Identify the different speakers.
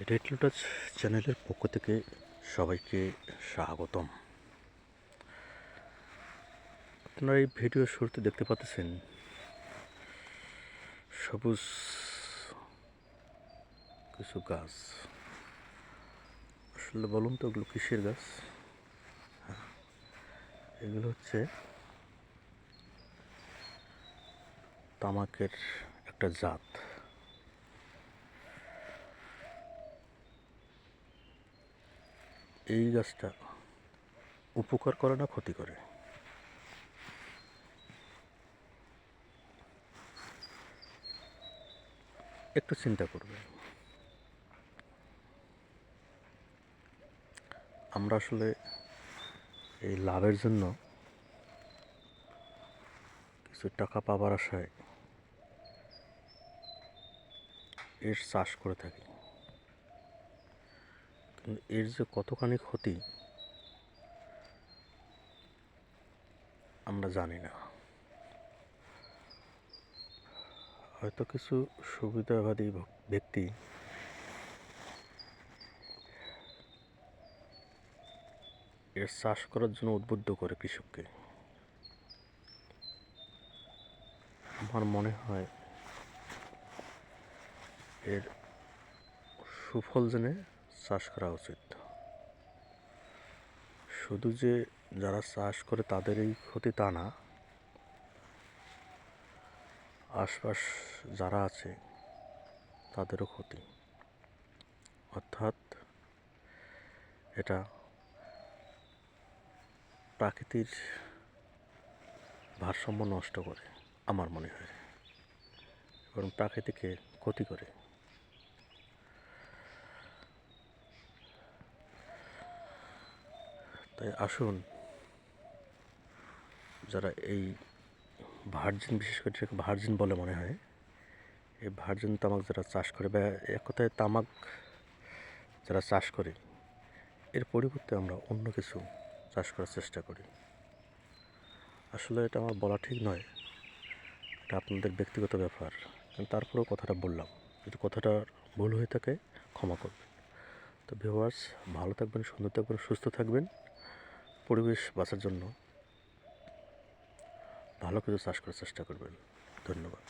Speaker 1: Red lotus চ্যানেলের পক্ষ থেকে সবাইকে স্বাগতম। আপনারা এই ভিডিওর শুরুতে দেখতে পাচ্ছেন সবুজ কিছু গাছ। আসলে বলুন তো ওগুলো কিসের গাছ? এগুলো হচ্ছে তামাকের একটা জাত। এই গাছটা উপকার করে না ক্ষতি করে? একটু চিন্তা করবেন। আমরা আসলে এই লাভের জন্য কিছু টাকা পাবার আশায় এর চাষ করে থাকি, কিন্তু এর যে কতখানি ক্ষতি আমরা জানি না। হয়তো কিছু সুবিধাবাদী ব্যক্তি এর চাষ করার জন্য উদ্বুদ্ধ করে কৃষককে। আমার মনে হয় এর সুফল জেনে চাষ করা উচিত। শুধু যে যারা চাষ করে তাদেরই ক্ষতি তা না, আশপাশ যারা আছে তাদেরও ক্ষতি। অর্থাৎ এটা প্রাকৃতিক ভারসাম্য নষ্ট করে আমার মনে হয়, এবং প্রাকৃতিকে ক্ষতি করে। তাই আসুন, যারা এই ভার্জিন, বিশেষ করে যেটাকে ভার্জিন বলে মনে হয়, এই ভার্জিন তামাক যারা চাষ করে, বা এক কথায় তামাক যারা চাষ করে, এর পরিবর্তে আমরা অন্য কিছু চাষ করার চেষ্টা করি। আসলে এটা আমার বলা ঠিক নয়, এটা আপনাদের ব্যক্তিগত ব্যাপার, কিন্তু তারপরেও কথাটা বললাম। যদি কথাটা ভুল হয়ে থাকে ক্ষমা করবেন। তো ভিউয়ার্স, ভালো থাকবেন, সুন্দর থাকবেন, সুস্থ থাকবেন। পরিবেশ বাঁচার জন্য ভালো কিছু চাষ করার চেষ্টা করবেন। ধন্যবাদ।